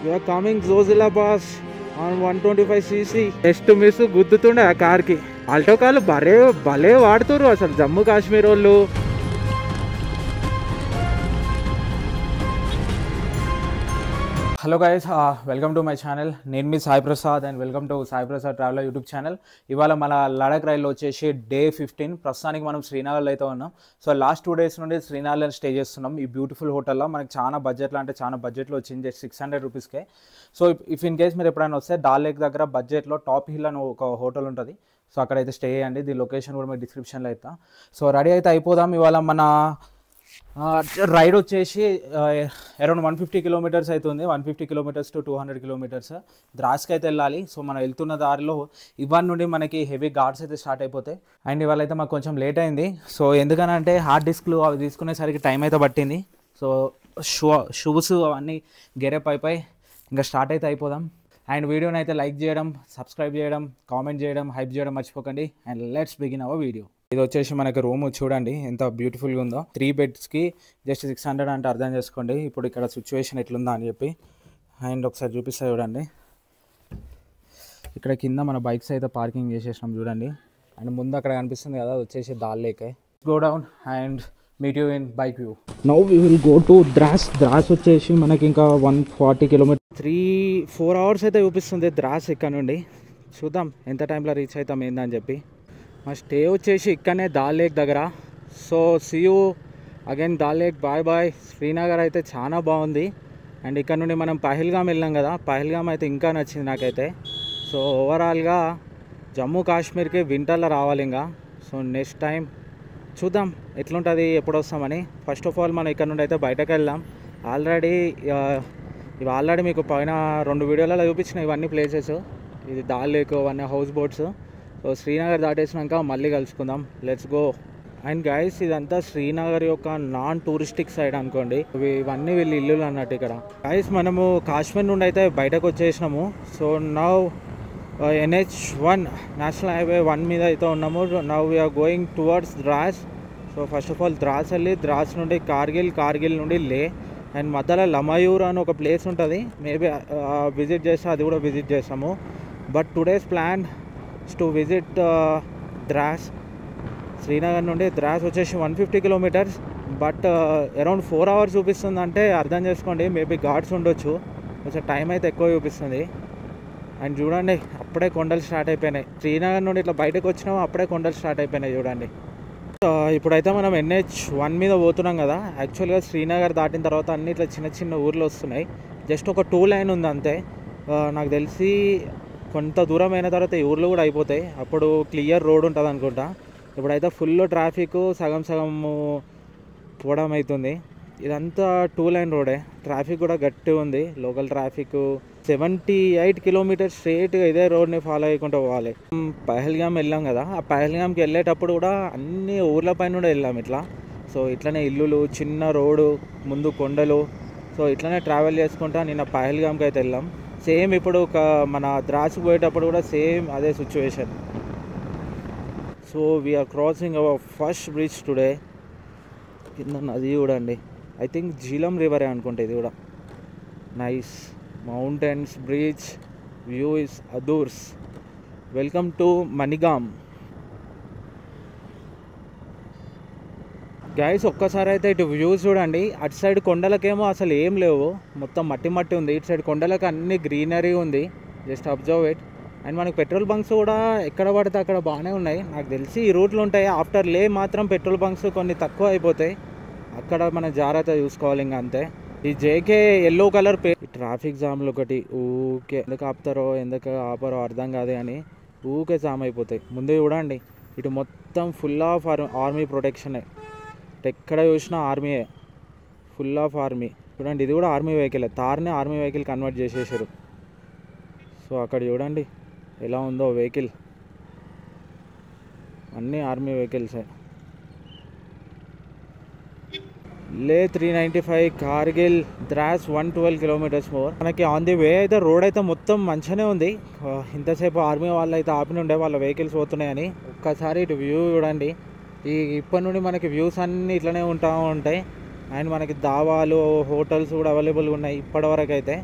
You are coming Zojila pass on 125cc. Just miss గుద్దుతుండే ఆ కార్కి. ఆల్టో కార్లు భలే వాడుతుర్రు అసలు జమ్మూ కాశ్మీర్ వాళ్ళు. Hello guys, welcome to my channel. నేను మీ Sai Prasad and welcome to Sai Prasad traveller YouTube channel. ఇవాళ మన లడాక్ రైల్లో వచ్చేసి డే 15. ప్రస్తుతానికి మనం శ్రీనగర్లో అయితే ఉన్నాం. సో లాస్ట్ 2 days నుండి శ్రీనగర్లో స్టే చేస్తున్నాం ఈ బ్యూటిఫుల్ హోటల్లో. మనకి చాలా బడ్జెట్లో అంటే చాలా బడ్జెట్లో వచ్చింది, జస్ట్ 600 రూపీస్కే. సో ఇఫ్ ఇన్ కేస్ మీరు ఎప్పుడైనా వస్తే డాల్ లేక్ దగ్గర బడ్జెట్లో టాప్ హిల్ అని ఒక హోటల్ ఉంటుంది. సో అక్కడైతే స్టే చేయండి. దీని లొకేషన్ కూడా మీకు డిస్క్రిప్షన్లో అవుతా. సో రెడీ అయితే అయిపోదాం. ఇవాళ మన రైడ్ వచ్చేసి అరౌండ్ 150 కిలోమీటర్స్ అవుతుంది. 150 కిలోమీటర్స్ టు 200 కిలోమీటర్స్ ద్రాస్కి అయితే వెళ్ళాలి. సో మనం వెళ్తున్న దారిలో ఇవాళ నుండి మనకి హెవీ ఘాట్స్ అయితే స్టార్ట్ అయిపోతాయి. అండ్ ఇవాళ అయితే మాకు కొంచెం లేట్ అయింది. సో ఎందుకనంటే హార్డ్ డిస్క్లు అవి తీసుకునేసరికి టైం అయితే పట్టింది. సో షూస్ అవన్నీ గెరప్ అయిపోయి ఇంకా స్టార్ట్ అయితే అయిపోదాం. అండ్ వీడియోని అయితే లైక్ చేయడం, సబ్స్క్రైబ్ చేయడం, కామెంట్ చేయడం, హైప్ చేయడం మర్చిపోకండి. And let's begin our video. ఇది వచ్చేసి మనకి రూమ్ చూడండి ఎంత బ్యూటిఫుల్గా ఉందో. 3 బెడ్స్కి జస్ట్ 600 అంటే అర్థం చేసుకోండి ఇప్పుడు ఇక్కడ సిచ్యువేషన్ ఎట్లుందా అని చెప్పి. అండ్ ఒకసారి చూపిస్తా చూడండి. ఇక్కడ కింద మన బైక్స్ అయితే పార్కింగ్ చేసేసినాం చూడండి. అండ్ ముందు అక్కడ కనిపిస్తుంది కదా, వచ్చేసి దాల్ లేకే. Go down and meet you in bike view. Now we will go to Dras. Dras వచ్చేసి మనకి ఇంకా 140 కిలోమీటర్ 3-4 hours అయితే చూపిస్తుంది ద్రాస్ ఇక్కడ నుండి. చూద్దాం ఎంత టైంలో రీచ్ అవుతాం ఏందని చెప్పి. మా స్టే వచ్చేసి ఇక్కడనే దాల్ లేక్ దగ్గర. So see you again Dal Lake. Bye bye. Srinagar అయితే చాలా బాగుంది. అండ్ ఇక్కడ నుండి మనం పహల్గామ్ వెళ్ళాం కదా, పహల్గామ్ అయితే ఇంకా నచ్చింది నాకైతే. సో ఓవరాల్గా జమ్మూ కాశ్మీర్కి వింటర్లో రావాలి ఇంకా. సో నెక్స్ట్ టైం చూద్దాం ఎట్లుంటుంది, ఎప్పుడు వస్తామని. ఫస్ట్ ఆఫ్ ఆల్ మనం ఇక్కడ నుండి అయితే బయటకు వెళ్దాం. ఇవి ఆల్రెడీ మీకు పైన 2 వీడియోలలో చూపించిన ఇవన్నీ ప్లేసెస్. ఇది దాల్ లేక్, అవన్నీ హౌస్ బోట్స్. సో శ్రీనగర్ దాటేసినాక మళ్ళీ కలుసుకుందాం. Let's go. అండ్ గైస్ ఇదంతా శ్రీనగర్ యొక్క నాన్ టూరిస్టిక్ సైడ్ అనుకోండి. ఇవన్నీ వీళ్ళు ఇల్లులు అన్నట్టు ఇక్కడ. గైస్ మనము కాశ్మీర్ నుండి అయితే బయటకు వచ్చేసినాము. So now NH1 national highway 1 మీద అయితే ఉన్నాము. Now we are going towards Dras. So first of all Dras వెళ్ళి ద్రాస్ నుండి కార్గిల్ నుండి లే. అండ్ మధ్యలో లమయూర్ అని ఒక ప్లేస్ ఉంటుంది. మేబీ విజిట్ చేస్తే అది కూడా విజిట్ చేస్తాము. But today's plan to visit Dras. Srinagar నుండి ద్రాస్ వచ్చేసి 150 కిలోమీటర్స్. బట్ అరౌండ్ 4 hours చూపిస్తుంది. అంటే అర్థం చేసుకోండి, మేబీ ఘాట్స్ ఉండొచ్చు, కొంచెం టైం అయితే ఎక్కువ చూపిస్తుంది. అండ్ చూడండి అప్పుడే కొండలు స్టార్ట్ అయిపోయినాయి. శ్రీనగర్ నుండి ఇట్లా బయటకు వచ్చినాము, అప్పుడే కొండలు స్టార్ట్ అయిపోయినాయి చూడండి. ఇప్పుడైతే మనం NH1 మీద పోతున్నాం కదా. యాక్చువల్గా శ్రీనగర్ దాటిన తర్వాత అన్ని ఇట్లా చిన్న చిన్న ఊర్లు వస్తున్నాయి. జస్ట్ ఒక 2 lane ఉంది అంతే. నాకు తెలిసి కొంత దూరం అయిన తర్వాత ఈ ఊర్లు కూడా అయిపోతాయి, అప్పుడు క్లియర్ రోడ్ ఉంటుంది అనుకుంటా. ఇప్పుడైతే ఫుల్ ట్రాఫిక్, సగం పోవడం అవుతుంది. ఇదంతా 2 lane రోడే. ట్రాఫిక్ కూడా గట్టి ఉంది, లోకల్ ట్రాఫిక్. 78 కిలోమీటర్స్ స్ట్రేట్గా ఇదే రోడ్ని ఫాలో అయ్యకుంటూ పోవాలి. పహల్గామ్ వెళ్ళాం కదా, ఆ పహల్గామ్కి వెళ్ళేటప్పుడు కూడా అన్ని ఊర్ల పైన కూడా వెళ్ళాం ఇట్లా. సో ఇట్లనే ఇల్లులు, చిన్న రోడ్డు, ముందు కొండలు. సో ఇట్లనే ట్రావెల్ చేసుకుంటా నిన్న పహల్గామ్కి అయితే వెళ్ళాం. సేమ్ ఇప్పుడు మన ద్రాస్కి పోయేటప్పుడు కూడా సేమ్ అదే situation. So we are crossing our first bridge today. కింద నది చూడండి, ఐ థింక్ జీలం రివరే అనుకుంటా ఇది కూడా. Nice mountains, bridge, view is అదూర్స్. Welcome to Manigam. గైస్ ఒక్కసారి అయితే ఇటు వ్యూస్ చూడండి. అటు సైడ్ కొండలకేమో అసలు ఏం లేవు, మొత్తం మట్టి ఉంది. ఇటు సైడ్ కొండలకు అన్ని గ్రీనరీ ఉంది. Just observe it. అండ్ మనకు పెట్రోల్ బంక్స్ కూడా ఎక్కడ పడితే అక్కడ బాగానే ఉన్నాయి. నాకు తెలిసి ఈ రూట్లో ఉంటాయి. ఆఫ్టర్ లే మాత్రం పెట్రోల్ బంక్స్ కొన్ని తక్కువ అయిపోతాయి, అక్కడ మనం జాగ్రత్త చూసుకోవాలి ఇంకా అంతే. ఈ జేకే ఎల్లో కలర్ ట్రాఫిక్ జామ్లు ఒకటి ఊకే ఎందుకు ఆపుతారో ఎందుకు ఆపరో అర్థం కాదు కానీ ఊకే జామ్ అయిపోతాయి. ముందు చూడండి ఇటు మొత్తం ఫుల్ ఆఫ్ ఆర్మీ ప్రొటెక్షనే. ఎక్కడ చూసినా ఆర్మీయే, ఫుల్ ఆఫ్ ఆర్మీ. చూడండి ఇది కూడా ఆర్మీ వెహికల్, తార్ని ఆర్మీ వెహికల్ కన్వర్ట్ చేసేసారు. సో అక్కడ చూడండి ఎలా ఉందో వెహికల్, అన్నీ ఆర్మీ వెహికల్సే. లే 395, కార్గిల్, ద్రాస్ 112 కిలోమీటర్స్ మోర్. మనకి ఆన్ ది వే అయితే రోడ్ అయితే మొత్తం మంచిగానే ఉంది. ఇంతసేపు ఆర్మీ వాళ్ళు అయితే ఆపి ఉండే వాళ్ళ వెహికల్స్ పోతున్నాయని. ఒక్కసారి ఇటు వ్యూ చూడండి. ఇప్పటి నుండి మనకి వ్యూస్ అన్నీ ఇట్లనే ఉంటాయి. అండ్ మనకి దావాలు, హోటల్స్ కూడా అవైలబుల్గా ఉన్నాయి ఇప్పటివరకు అయితే.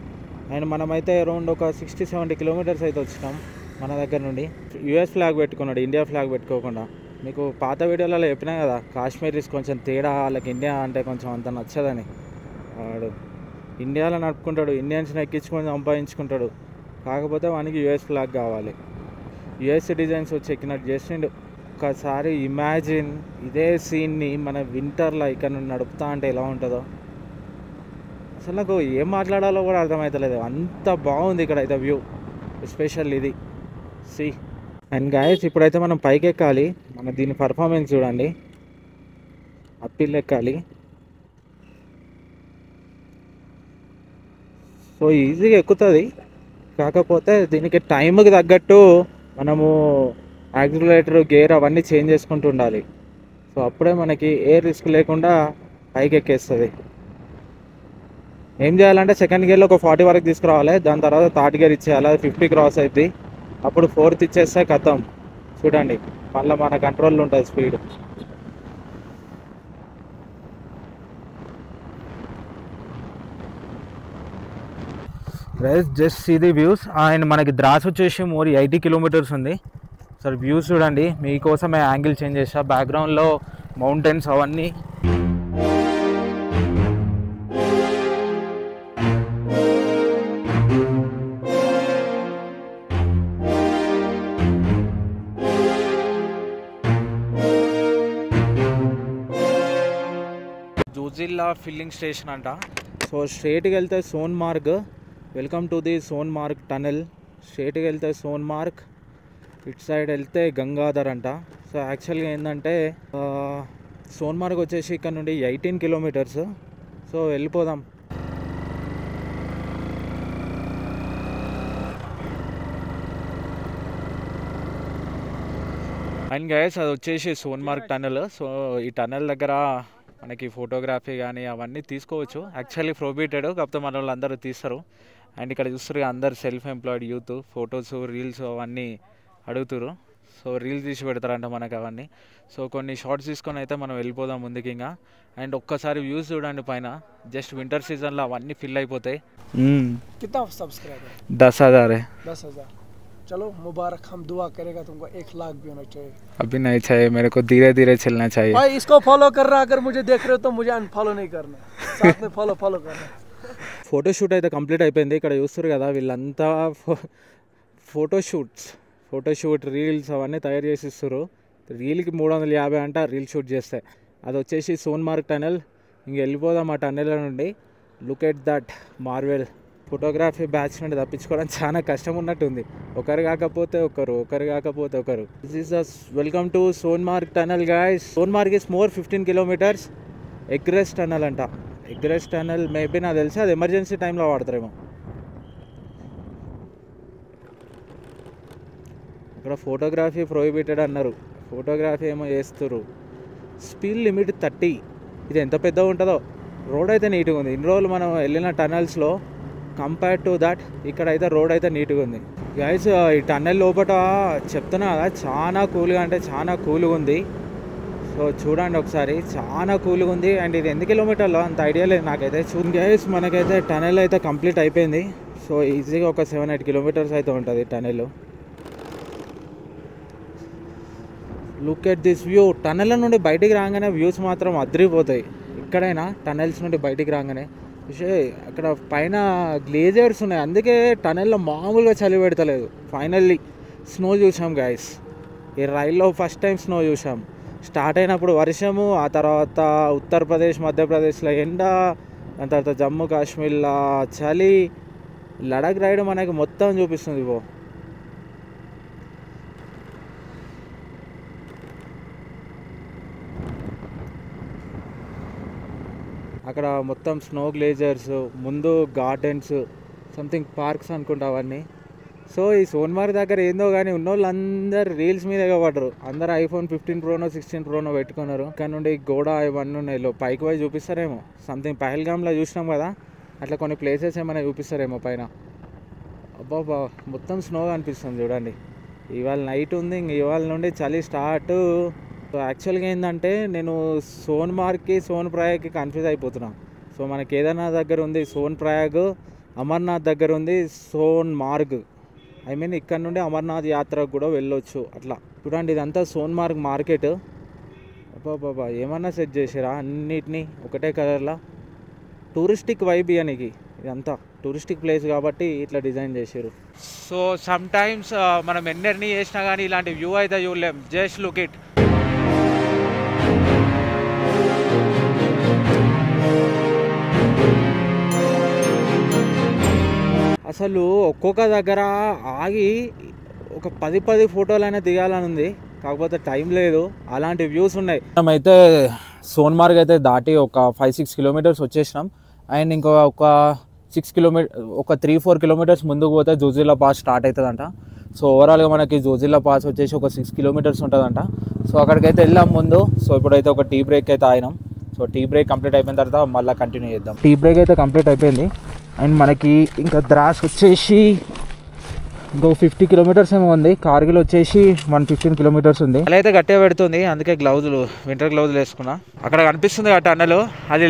అండ్ మనమైతే అరౌండ్ ఒక 60-70 కిలోమీటర్స్ అయితే వచ్చినాం మన దగ్గర నుండి. యూఎస్ ఫ్లాగ్ పెట్టుకున్నాడు, ఇండియా ఫ్లాగ్ పెట్టుకోకుండా. మీకు పాత వీడియోలలో చెప్పినా కదా, కాశ్మీరీస్ కొంచెం తేడా, వాళ్ళకి ఇండియా అంటే కొంచెం అంత నచ్చదని. వాడు ఇండియాలో నడుపుకుంటాడు, ఇండియన్స్ని ఎక్కించుకొని సంపాదించుకుంటాడు, కాకపోతే వానికి యూఎస్ ఫ్లాగ్ కావాలి. యూఎస్ సిటిజన్స్ వచ్చి ఎక్కినట్టు చేసిండు. ఒకసారి ఇమాజిన్ ఇదే సీన్ని మన వింటర్లో ఇక్కడ నుండి నడుపుతా అంటే ఎలా ఉంటుందో. అసలు నాకు ఏం మాట్లాడాలో కూడా అర్థమవుతలేదు, అంత బాగుంది ఇక్కడ అయితే వ్యూ, ఎస్పెషల్ ఇది సి. అండ్ గాయస్ ఇప్పుడైతే మనం పైకి ఎక్కాలి. మన దీని పర్ఫార్మెన్స్ చూడండి, అప్పిల్ ఎక్కాలి. సో ఈజీగా ఎక్కుతుంది, కాకపోతే దీనికి టైంకి తగ్గట్టు మనము యాక్సిలరేటర్, గేర్ అవన్నీ చేంజ్ చేసుకుంటూ ఉండాలి. సో అప్పుడే మనకి ఏ రిస్క్ లేకుండా పైకి ఎక్కేస్తుంది. ఏం చేయాలంటే సెకండ్ గేర్లో ఒక 40 వరకు తీసుకురావాలి, దాని తర్వాత థర్డ్ గేర్ ఇచ్చేయాలి, అది 50 క్రాస్ అవుతుంది. అప్పుడు ఫోర్త్ ఇచ్చేస్తే కథం. చూడండి మళ్ళీ మన కంట్రోల్లో ఉంటుంది స్పీడ్. రైస్ just see the views. And మనకి ద్రాస్ వచ్చేసి మోర్ 80 కిలోమీటర్స్ ఉంది. సరే వ్యూస్ చూడండి, మీకోసమే యాంగిల్ చేంజ్ చేసా. బ్యాక్గ్రౌండ్లో మౌంటైన్స్ అవన్నీ. జూజిల్లా ఫిల్లింగ్ స్టేషన్ అంట. సో స్ట్రేట్కి వెళ్తే Sonmarg. Welcome to the Sonmarg tunnel. స్ట్రేట్కి వెళ్తే సోన్మార్గ్, ఇటు సైడ్ వెళ్తే గంగాధర్ అంట. సో యాక్చువల్గా ఏంటంటే సోన్మార్గ్ వచ్చేసి ఇక్కడ నుండి 18 కిలోమీటర్స్. సో వెళ్ళిపోదాం. అండ్ గైస్ అది వచ్చేసి సోన్మార్గ్ టనెల్. సో ఈ టనెల్ దగ్గర మనకి ఫోటోగ్రఫీ కానీ అవన్నీ తీసుకోవచ్చు. యాక్చువల్లీ ప్రొహిబిటెడ్, కాకపోతే మన వాళ్ళు అందరూ తీస్తారు. అండ్ ఇక్కడ చూస్తారు అందరు self employed youth, photos reels అవన్నీ అడుగుతారు. సో రీల్స్ తీసి పెడతారంట మనకు అవన్నీ. సో కొన్ని షార్ట్స్ తీసుకొని అయితే మనం వెళ్ళిపోదాం ముందుకి ఇంకా. అండ్ ఒక్కసారి వ్యూస్ చూడండి పైన, జస్ట్ వింటర్ సీజన్లో అవన్నీ ఫిల్ అయిపోతాయి. 10,000 चलो मुबारक, हम दुआ करेगा तुमको 1 लाख भी होना चाहिए. अभी नहीं चाहिए, मेरे को धीरे धीरे चलना चाहिए. भाई इसको फॉलो कर रहा, अगर मुझे देख रहे हो तो मुझे अनफॉलो नहीं करना, साथ में फॉलो करना. ఫోటోషూట్ అయితే కంప్లీట్ అయిపోయింది. ఇక్కడ చూస్తారు కదా వీళ్ళంతా ఫోటోషూట్ రీల్స్ అవన్నీ తయారు చేసి ఇస్తారు. రీల్కి 350 అంట రీల్ షూట్ చేస్తే. అది వచ్చేసి సోన్మార్గ్ టనెల్. ఇంక వెళ్ళిపోదాం ఆ టనెల్ నుండి. Look at that marvel. Photography batch నుండి తప్పించుకోవడం చాలా కష్టం ఉన్నట్టుంది. ఒకరు కాకపోతే ఒకరు. This is the welcome to Sonamarg tunnel guys. Sonamarg is more 15 kilometres. Egress tunnel అంట. ఎగ్రెస్ టనెల్ మేబీ నాకు తెలిసి అది ఎమర్జెన్సీ టైంలో వాడతారేమో. ఇక్కడ ఫోటోగ్రఫీ ప్రొహిబిటెడ్ అన్నారు, ఫోటోగ్రఫీ ఏమో చేస్తారు. Speed limit 30. ఇది ఎంత పెద్దగా ఉంటుందో. రోడ్ అయితే నీట్గా ఉంది. ఇన్ని రోజులు మనం వెళ్ళిన టనల్స్లో కంపేర్ టు దట్ ఇక్కడైతే రోడ్ అయితే నీట్గా ఉంది. గైస్ ఈ టన్నెల్ లోపల చెప్తున్నా కదా, చాలా కూల్గా అంటే చాలా కూల్గా ఉంది. సో చూడండి ఒకసారి, చాలా కూల్గా ఉంది. అండ్ ఇది ఎన్ని కిలోమీటర్లో అంత ఐడియా లేదు నాకైతే. చూడండి గైస్, మనకైతే టనెల్ అయితే కంప్లీట్ అయిపోయింది. సో ఈజీగా ఒక 7-8 కిలోమీటర్స్ అయితే ఉంటుంది tunnel. Look at this view. Tunnel నుండి బయటికి రాగానే వ్యూస్ మాత్రం అదిరిపోతాయి. ఎక్కడైనా టనెల్స్ నుండి బయటికి రాగానే అక్కడ పైన గ్లేజర్స్ ఉన్నాయి, అందుకే టనెల్లో మామూలుగా చలి పెడతలేదు. ఫైనల్లీ స్నో చూసాం గైస్. ఈ రైల్లో ఫస్ట్ టైం స్నో చూసాం. స్టార్ట్ అయినప్పుడు వర్షము, ఆ తర్వాత ఉత్తరప్రదేశ్ మధ్యప్రదేశ్లో ఎండ, దాని తర్వాత జమ్మూ కాశ్మీర్లో చలి. లడాక్ రైడ్ మనకి మొత్తం చూపిస్తుంది ఇవో. అక్కడ మొత్తం స్నో గ్లేజర్స్, ముందు గార్డెన్స్, సంథింగ్ పార్క్స్ అనుకుంటా అవన్నీ. సో ఈ సోన్మార్గ్ దగ్గర ఏందో కానీ ఉన్నోళ్ళు అందరు రీల్స్ మీద పడరు. అందరు iPhone 15 ప్రోనో 16 ప్రోనో పెట్టుకున్నారు. ఇక్కడ నుండి గోడ ఇవన్నీ ఉన్నాయి, పైకి పోయి చూపిస్తారేమో. సంథింగ్ పహల్గామ్లో చూసినాం కదా, అట్లా కొన్ని ప్లేసెస్ ఏమైనా చూపిస్తారేమో పైన. అబ్బాబా మొత్తం స్నో కనిపిస్తుంది చూడండి. ఇవాళ నైట్ ఉంది, ఇంక ఇవాళ నుండి చలి స్టార్ట్. సో యాక్చువల్గా ఏంటంటే నేను సోన్మార్గ్కి సోన్ప్రయాగ్కి కన్ఫ్యూజ్ అయిపోతున్నా. సో మన కేదార్నాథ్ దగ్గర ఉంది సోన్ప్రయాగ్, అమర్నాథ్ దగ్గర ఉంది సోన్మార్గ్. ఐ మీన్ ఇక్కడ నుండి అమర్నాథ్ యాత్రకు కూడా వెళ్ళొచ్చు. అట్లా చూడండి, ఇదంతా సోన్మార్గ్ మార్కెట్. బాబా ఏమన్నా సెట్ చేసారా అన్నిటినీ ఒకటే కలర్లా. టూరిస్టిక్ వైబ్ ఇయనికి, ఇదంతా టూరిస్టిక్ ప్లేస్ కాబట్టి ఇట్లా డిజైన్ చేసారు. సో సమ్ టైమ్స్ మనం ఎన్ని చేసినా కానీ ఇలాంటి వ్యూ అయితే చూడలేం. Just look it. అసలు ఒక్కొక్క దగ్గర ఆగి ఒక 10 ఫోటోలైనా దిగాలని ఉంది, కాకపోతే టైం లేదు. అలాంటి వ్యూస్ ఉన్నాయి. మనమైతే సోన్మార్గ్ అయితే దాటి ఒక 5-6 కిలోమీటర్స్ వచ్చేసినాం. అండ్ ఇంకో ఒక 3-4 కిలోమీటర్స్ ముందుకు పోతే జోజిల్లా పాస్ స్టార్ట్ అవుతుందంట. సో ఓవరాల్గా మనకి జోజిల్లా పాస్ వచ్చేసి ఒక 6 కిలోమీటర్స్ ఉంటుందంట. సో అక్కడికైతే వెళ్ళాం ముందు. సో ఇప్పుడైతే ఒక టీ బ్రేక్ అయితే ఆగినాం. సో టీ బ్రేక్ కంప్లీట్ అయిపోయిన తర్వాత మళ్ళీ కంటిన్యూ చేద్దాం. టీ బ్రేక్ అయితే కంప్లీట్ అయిపోయింది. అండ్ మనకి ఇంకా ద్రాస్ వచ్చేసి ఇంకో 50 కిలోమీటర్స్ ఏమో ఉంది. కార్గిల్ వచ్చేసి 115 కిలోమీటర్స్ ఉంది. అలా అయితే గట్టిగా పెడుతుంది, అందుకే వింటర్ గ్లౌజులు వేసుకున్నా. అక్కడ కనిపిస్తుంది ఆ టన్నెల్, అది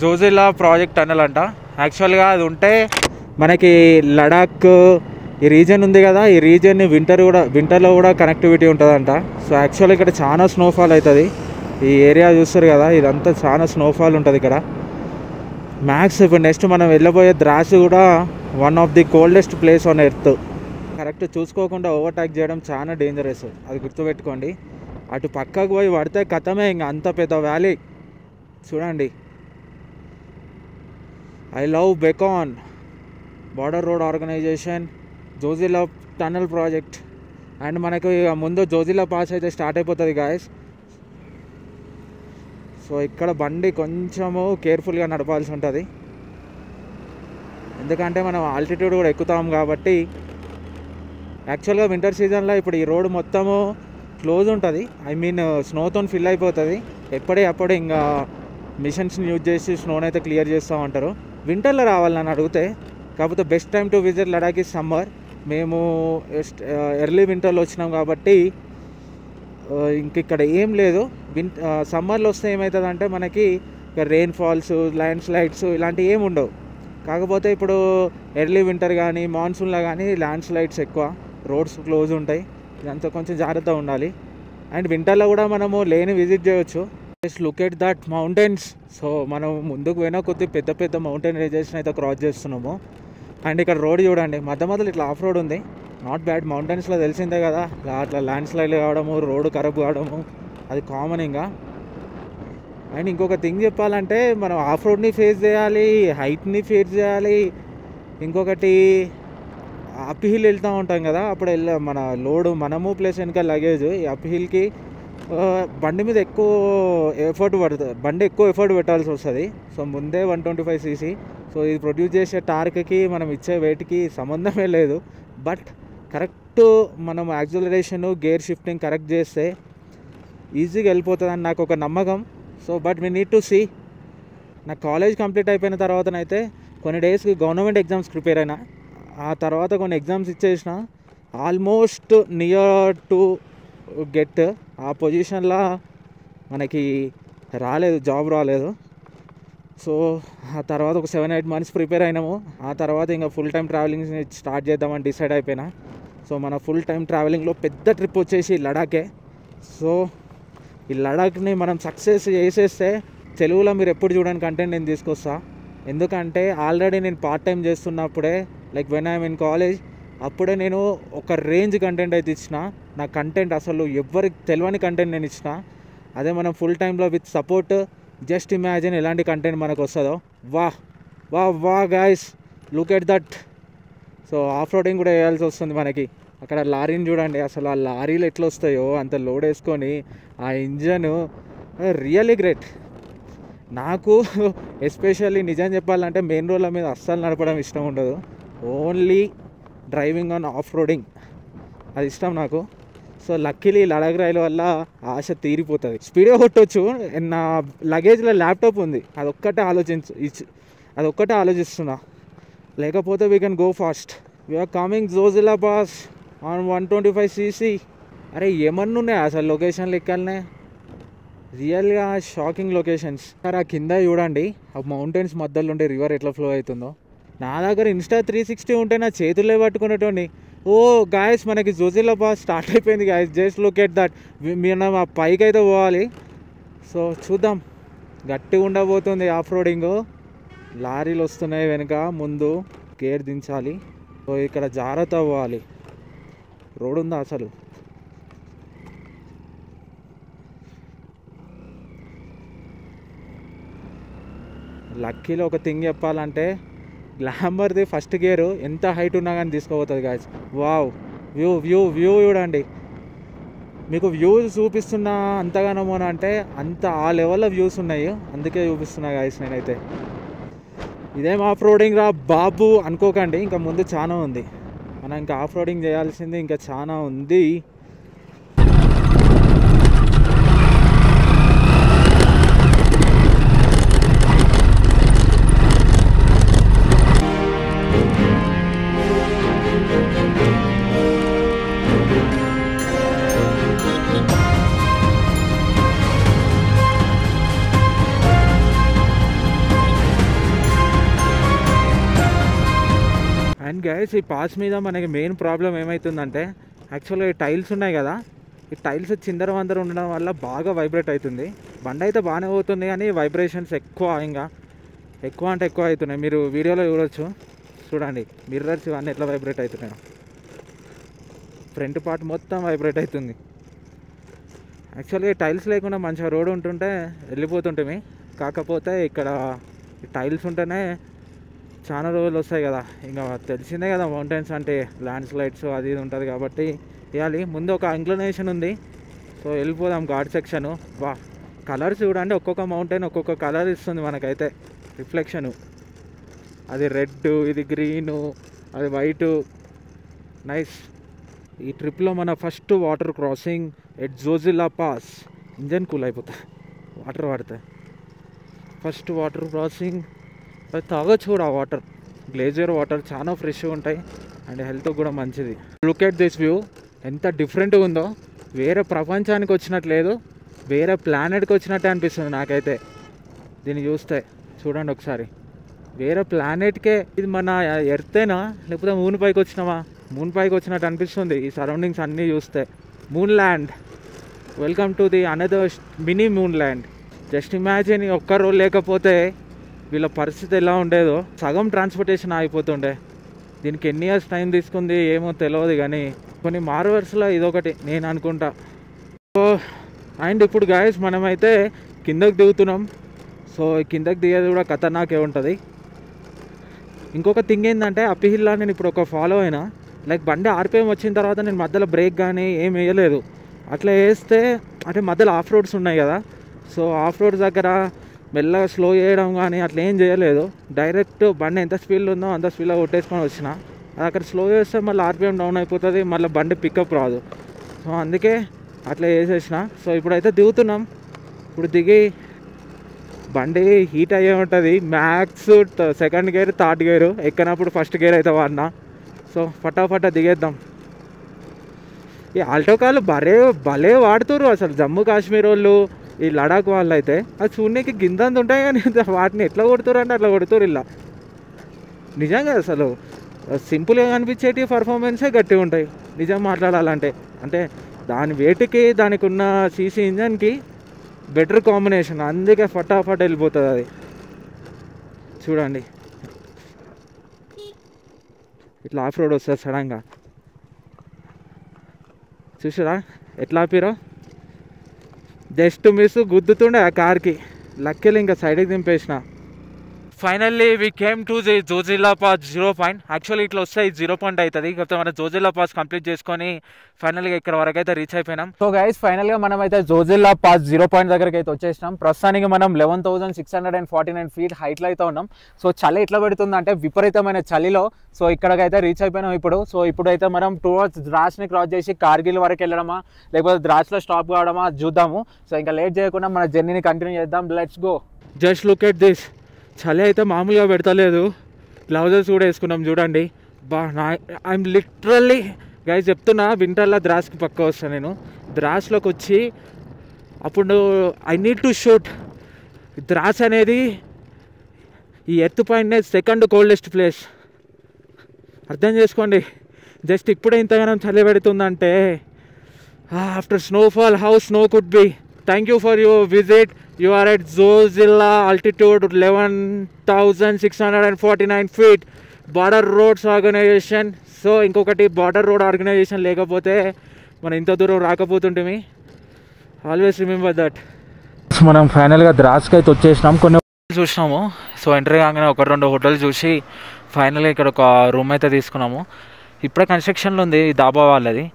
జోజిల్లా ప్రాజెక్ట్ టన్నెల్ అంట. యాక్చువల్గా అది ఉంటే మనకి లడాక్ ఈ రీజన్ ఉంది కదా, ఈ రీజన్ని వింటర్లో కూడా కనెక్టివిటీ ఉంటుందంట. సో యాక్చువల్గా ఇక్కడ చాలా స్నోఫాల్ అవుతుంది. ఈ ఏరియా చూస్తారు కదా, ఇదంతా చాలా స్నోఫాల్ ఉంటుంది ఇక్కడ. మ్యాక్స్ ఇప్పుడు నెక్స్ట్ మనం వెళ్ళబోయే ద్రాస్ కూడా one of the coldest place on earth. Correct చూసుకోకుండా ఓవర్టేక్ చేయడం చాలా డేంజరస్, అది గుర్తుపెట్టుకోండి. అటు పక్కకు పోయి పడితే కథమే, ఇంకా అంత పెద్ద వ్యాలీ. చూడండి, I love Beacon border road organisation Zojila tunnel project. And మనకు ముందు జోజిల్లా పాస్ అయితే స్టార్ట్ అయిపోతుంది గాయస్. సో ఇక్కడ బండి కొంచెము కేర్ఫుల్గా నడపాల్సి ఉంటుంది, ఎందుకంటే మనం ఆల్టిట్యూడ్ కూడా ఎక్కుతాం కాబట్టి. యాక్చువల్గా వింటర్ సీజన్లో ఇప్పుడు ఈ రోడ్ మొత్తము క్లోజ్ ఉంటుంది, ఐ మీన్ స్నోతో ఫిల్ అయిపోతుంది. ఎప్పుడే ఇంకా మిషన్స్ని యూజ్ చేసి స్నోని అయితే క్లియర్ చేస్తూ ఉంటారు. వింటర్లో రావాలి నన్ను అడిగితే, కాకపోతే best time to visit Ladakh is summer. మేము ఎర్లీ వింటర్లో వచ్చినాం కాబట్టి ఇంక ఇక్కడ ఏం లేదు. సమ్మర్లో వస్తే ఏమవుతుందంటే మనకి రెయిన్ ఫాల్స్, ల్యాండ్ స్లైడ్స్ ఇలాంటివి ఏమి ఉండవు. కాకపోతే ఇప్పుడు ఎర్లీ వింటర్ కానీ మాన్సూన్లో కానీ ల్యాండ్ స్లైడ్స్ ఎక్కువ, రోడ్స్ క్లోజ్ ఉంటాయి. ఇదంతా కొంచెం జాగ్రత్తగా ఉండాలి. అండ్ వింటర్లో కూడా మనము లేని విజిట్ చేయవచ్చు. Just look at that mountains. So మనం ముందుకు పోయినా కొద్ది పెద్ద మౌంటైన్ రేంజెస్ని అయితే క్రాస్ చేస్తున్నాము. అండ్ ఇక్కడ రోడ్ చూడండి, మధ్య ఇట్లా ఆఫ్ రోడ్ ఉంది. Not bad. మౌంటైన్స్లో తెలిసిందే కదా, అట్లా ల్యాండ్ స్లైడ్ కావడము, రోడ్డు ఖరాబ్ కావడము అది కామన్ ఇంకా. అండ్ ఇంకొక థింగ్ చెప్పాలంటే, మనం ఆఫ్ రోడ్ని ఫేస్ చేయాలి, హైట్ని ఫేస్ చేయాలి. ఇంకొకటి అప్ హిల్ వెళ్తూ ఉంటాం కదా, అప్పుడు మన లోడు మనము ప్లస్ వెనక లగేజ్. ఈ అప్ హిల్కి బండి మీద ఎక్కువ ఎఫర్ట్ పడుతుంది, బండి ఎక్కువ ఎఫర్ట్ పెట్టాల్సి వస్తుంది. సో ముందే 125 cc. సో ఇది ప్రొడ్యూస్ చేసే టార్క్కి మనం ఇచ్చే వెయిట్కి సంబంధమే లేదు. బట్ కరెక్ట్ మనం యాక్సిలరేషన్, గేర్ షిఫ్టింగ్ కరెక్ట్ చేస్తే ఈజీగా వెళ్ళిపోతుందని నాకు ఒక నమ్మకం. So but we need to see. నా కాలేజ్ కంప్లీట్ అయిపోయిన తర్వాతనైతే కొన్ని డేస్కి గవర్నమెంట్ ఎగ్జామ్స్ ప్రిపేర్ అయినా, ఆ తర్వాత కొన్ని ఎగ్జామ్స్ ఇచ్చేసిన, ఆల్మోస్ట్ నియర్ టు గెట్. ఆ పొజిషన్లో మనకి జాబ్ రాలేదు. సో ఆ తర్వాత ఒక 7-8 months ప్రిపేర్ అయినాము. ఆ తర్వాత ఇంకా ఫుల్ టైం ట్రావెలింగ్ స్టార్ట్ చేద్దామని డిసైడ్ అయిపోయినా. సో మన ఫుల్ టైం ట్రావెలింగ్లో పెద్ద ట్రిప్ వచ్చేసి లడాకే. సో ఈ లడాక్ని మనం సక్సెస్ చేసేస్తే తెలుగులో మీరు ఎప్పుడు చూడని కంటెంట్ నేను తీసుకొస్తా. ఎందుకంటే ఆల్రెడీ నేను పార్ట్ టైం చేస్తున్నప్పుడే, like when I'm in college, అప్పుడే నేను ఒక రేంజ్ కంటెంట్ అయితే ఇచ్చిన. నా కంటెంట్ అసలు ఎవరికి తెలియని కంటెంట్ నేను ఇచ్చిన. అదే మనం ఫుల్ టైంలో విత్ సపోర్ట్, జస్ట్ ఇమాజిన్ ఎలాంటి కంటెంట్ మనకు వస్తుందో. వా guys, look at that. So off roading కూడా వేయాల్సి వస్తుంది మనకి. అక్కడ లారీని చూడండి, అసలు ఆ లారీలు ఎట్లా వస్తాయో అంత లోడ్ వేసుకొని, ఆ ఇంజను రియల్లీ గ్రేట్. నాకు ఎస్పెషల్లీ నిజం చెప్పాలంటే మెయిన్ రోడ్ల మీద అస్సలు నడపడం ఇష్టం ఉండదు. Only driving on off roading అది ఇష్టం నాకు. సో లక్కీలీ లడాక్ రైలు వల్ల ఆశ తీరిపోతుంది. స్పీడ్గా కొట్టవచ్చు. నా లగేజ్లో ల్యాప్టాప్ ఉంది, అదొక్కటే ఆలోచిస్తున్నా, లేకపోతే we can go fast. We are coming Zojila pass on 125 cc. అరే ఏమన్నా ఉన్నాయి అసలు లొకేషన్లు ఎక్కాలనే, రియల్గా షాకింగ్ లొకేషన్స్. సార్ ఆ కింద చూడండి, ఆ మౌంటైన్స్ మధ్యలో ఉండే రివర్ ఎట్లా ఫ్లో అవుతుందో. నా దగ్గర ఇన్స్టా 360 ఉంటే నా చేతుల్లో పట్టుకునేటోని. ఓ గాయస్ మనకి జోజిల్లా పాస్ స్టార్ట్ అయిపోయింది guys. Just look at that. మనం ఆ పైకి అయితే పోవాలి. సో చూద్దాం, గట్టిగా ఉండబోతుంది ఆఫ్ రోడింగ్. లారీలు వస్తున్నాయి వెనుక, ముందు గేర్ దించాలి. సో ఇక్కడ జాగ్రత్త పోవాలి. రోడ్ ఉందా అసలు? లక్కీలో ఒక థింగ్ చెప్పాలంటే, గ్లామర్ది ఫస్ట్ గేరు ఎంత హైట్ ఉన్నా కానీ తీసుకోపోతుంది guys. Wow, view view view చూడండి. మీకు వ్యూస్ చూపిస్తున్నా అంతగానో అంటే అంత ఆ లెవెల్లో వ్యూస్ ఉన్నాయి, అందుకే చూపిస్తున్నా గాయస్ నేనైతే. ఇదేం ఆఫ్ రోడింగ్ రా బాబు అనుకోకండి, ఇంకా ముందు చాలా ఉంది. మనం ఇంకా ఆఫ్ రోడింగ్ చేయాల్సింది ఇంకా చాలా ఉంది. అండ్ గైస్ ఈ పాస్ మీద మనకి మెయిన్ ప్రాబ్లం ఏమవుతుందంటే, యాక్చువల్గా ఈ టైల్స్ ఉన్నాయి కదా, ఈ టైల్స్ చిందర వందర ఉండడం వల్ల బాగా వైబ్రేట్ అవుతుంది. బండి అయితే బాగానే పోతుంది కానీ వైబ్రేషన్స్ ఎక్కువ, ఇంకా ఎక్కువ అంటే ఎక్కువ అవుతున్నాయి. మీరు వీడియోలో చూడొచ్చు, చూడండి మిర్రర్స్ ఇవన్నీ ఎట్లా వైబ్రేట్ అవుతున్నాయి. ఫ్రంట్ పార్ట్ మొత్తం వైబ్రేట్ అవుతుంది. యాక్చువల్గా ఈ టైల్స్ లేకుండా మంచిగా రోడ్ ఉంటుంటే వెళ్ళిపోతుంటుంది. కాకపోతే ఇక్కడ ఈ టైల్స్ ఉంటేనే చాలా రోజులు వస్తాయి కదా. ఇంకా తెలిసిందే కదా, మౌంటైన్స్ అంటే ల్యాండ్ స్లైడ్స్ అది ఇది ఉంటుంది కాబట్టి వేయాలి. ముందు ఒక ఇంక్లినేషన్ ఉంది, సో వెళ్ళిపోదాం ఘాట్ సెక్షను. వా, కలర్స్ చూడండి, ఒక్కొక్క మౌంటైన్ ఒక్కొక్క కలర్ ఇస్తుంది మనకైతే రిఫ్లెక్షను. అది రెడ్, ఇది గ్రీను, అది వైటు. నైస్. ఈ ట్రిప్లో మన first water crossing at Zojila pass. Engine cool అయిపోతాయి వాటర్ పడితే. ఫస్ట్ వాటర్ క్రాసింగ్, అది తాగొచ్చు కూడా. వాటర్ గ్లేజియర్ వాటర్ చాలా ఫ్రెష్గా ఉంటాయి అండ్ హెల్త్ కూడా మంచిది. లుక్ ఎట్ దిస్ వ్యూ, ఎంత డిఫరెంట్గా ఉందో. వేరే ప్రపంచానికి వచ్చినట్టు లేదు, వేరే ప్లానెట్కి వచ్చినట్టే అనిపిస్తుంది నాకైతే దీన్ని చూస్తే. చూడండి ఒకసారి, వేరే ప్లానెట్కే. ఇది మన ఎర్తేనా లేకపోతే మూన్ పైకి వచ్చినామా? మూన్ పైకి వచ్చినట్టు అనిపిస్తుంది ఈ సరౌండింగ్స్ అన్నీ చూస్తే. Moon land, welcome to the another mini moon land. Just imagine, ఒక్క రోజు లేకపోతే వీళ్ళ పరిస్థితి ఎలా ఉండేదో. సగం ట్రాన్స్పోర్టేషన్ అయిపోతుండే. దీనికి ఎన్ని ఇయర్స్ టైం తీసుకుంది ఏమో తెలియదు, కానీ కొన్ని మార్వర్స్లో ఇదొకటి నేను అనుకుంటా. సో అండ్ ఇప్పుడు గాయస్ మనమైతే కిందకి దిగుతున్నాం. సో కిందకి దిగేది కూడా ఖతర్నాకే ఉంటుంది. ఇంకొక థింగ్ ఏంటంటే, అప్ హిల్లో నేను ఇప్పుడు ఒక ఫాలో అయినా, లైక్ బండి ఆర్పిఎం వచ్చిన తర్వాత నేను మధ్యలో బ్రేక్ కానీ ఏం వేయలేదు. అట్లా వేస్తే అంటే మధ్యలో ఆఫ్ రోడ్స్ ఉన్నాయి కదా, సో ఆఫ్ రోడ్స్ దగ్గర మెల్లగా స్లో చేయడం కానీ అట్లా ఏం చేయలేదు. డైరెక్ట్ బండి ఎంత స్పీడ్లో ఉందో అంత స్పీడ్లో కొట్టేసుకొని వచ్చిన. అది అక్కడ స్లో చేస్తే మళ్ళీ ఆర్పిఎం డౌన్ అయిపోతుంది, మళ్ళీ బండి పికప్ రాదు. సో అందుకే అట్లా చేసేసిన. సో ఇప్పుడైతే దిగుతున్నాం. ఇప్పుడు దిగి బండి హీట్ అయ్యే ఉంటుంది. Max second gear, third gear ఎక్కనప్పుడు ఫస్ట్ గేర్ అయితే వాడినా. సో ఫటాఫటా దిగేద్దాం. ఈ ఆల్టో కార్లు భలే వాడుతురు అసలు. జమ్మూ కాశ్మీర్ వాళ్ళు, ఈ లడాక్ వాళ్ళు అయితే అది చూడడానికి గిందంత ఉంటాయి, కానీ వాటిని ఎట్లా కొడుతురు అంటే అట్లా కొడుతురు ఇలా. నిజంగా అసలు సింపుల్గా కనిపించేటి పర్ఫార్మెన్సే గట్టిగా ఉంటాయి నిజం మాట్లాడాలంటే. అంటే దాని వెయిట్కి దానికి ఉన్న సీసీ ఇంజన్కి బెటర్ కాంబినేషన్, అందుకే ఫటాఫట్ వెళ్ళిపోతుంది అది. చూడండి ఇట్లా ఆఫ్ రోడ్ వస్తుంది సడన్గా. చూసారా ఎట్లా ఆపిరో? జస్ట్ మిస్ గుద్దుతుండే ఆ కార్కి. లక్కీలు ఇంకా సైడ్కి దింపేసిన. Finally we came to the Zojila pass 0 point. Actually ఇట్లా వస్తే 0 పాయింట్ అవుతుంది. కాకపోతే మన జోజిల్లా పాస్ కంప్లీట్ చేసుకొని ఫైనల్గా ఇక్కడ వరకు అయితే రీచ్ అయిపోయినాం. సో గైస్ ఫైనల్గా మనం అయితే జోజిల్లా పాస్ 0 పాయింట్ దగ్గరికి అయితే వచ్చేసినాం. ప్రస్తుతానికి మనం 11,649 ఫీట్ హైట్లో అయితే ఉన్నాం. సో చలి ఎట్లా పెడుతుంది అంటే విపరీతమైన చలిలో సో ఇక్కడికైతే రీచ్ అయిపోయినాం ఇప్పుడు. సో ఇప్పుడైతే మనం టువర్డ్స్ ద్రాస్ని క్రాస్ చేసి కార్గిల్ వరకు వెళ్ళడమా లేకపోతే ద్రాస్లో స్టాప్ కావడమా చూద్దాము. సో ఇంకా లేట్ చేయకుండా మన జర్నీని కంటిన్యూ చేద్దాం. Let's go. Just look at this. చలి అయితే మామూలుగా పెడతలేదు. గ్లౌజెస్ కూడా వేసుకున్నాం చూడండి. ఐఎమ్ లిటరల్లీ గైస్ చెప్తున్నా, వింటర్లో ద్రాస్కి పక్క వస్తాను నేను. ద్రాస్లోకి వచ్చి అప్పుడు I need to shoot. Dras అనేది ఈ ఎర్త్ పాయింట్నే సెకండ్ కోల్డెస్ట్ ప్లేస్. అర్థం చేసుకోండి, జస్ట్ ఇప్పుడే ఇంతగానం చలి పెడుతుందంటే after snowfall how snow could be. Thank you for your visit. You are at Zojila, altitude 11,649 feet. Border roads organisation. So ఇంకొకటి, బార్డర్ రోడ్ ఆర్గనైజేషన్ లేకపోతే మనం ఇంత దూరం రాకపోతుంటే. Always remember that. మనం ఫైనల్గా ద్రాస్కి అయితే వచ్చేసినాం. కొన్ని చూసినాము. సో ఎంట్రీ కాగానే 1-2 హోటల్ చూసి ఫైనల్గా ఇక్కడ ఒక రూమ్ అయితే తీసుకున్నాము. ఇప్పుడే కన్స్ట్రక్షన్లో ఉంది ఈ దాబా వాళ్ళది.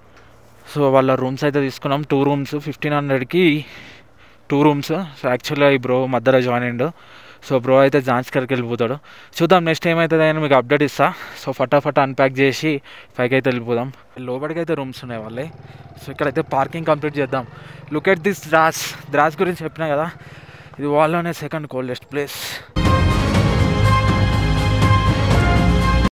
సో వాళ్ళ రూమ్స్ అయితే తీసుకున్నాం. 2 rooms 1,500కి 2 rooms. సో యాక్చువల్గా ఈ బ్రో మధ్యలో జాయిన్ అయ్యిండు. సో బ్రో అయితే జాన్స్కర్కి వెళ్ళిపోతాడు. చూద్దాం నెక్స్ట్ ఏమవుతుంది అని మీకు అప్డేట్ ఇస్తా. సో ఫటాఫట్ అన్ప్యాక్ చేసి పైకి అయితే వెళ్ళిపోదాం. లోపలికి అయితే రూమ్స్ ఉన్నాయి వాళ్ళే. సో ఇక్కడైతే పార్కింగ్ కంప్లీట్ చేద్దాం. లుక్ ఎట్ దిస్ ద్రాస్ గురించి చెప్పినా కదా, ఇది వాళ్ళలోనే సెకండ్ కోల్డెస్ట్ ప్లేస్.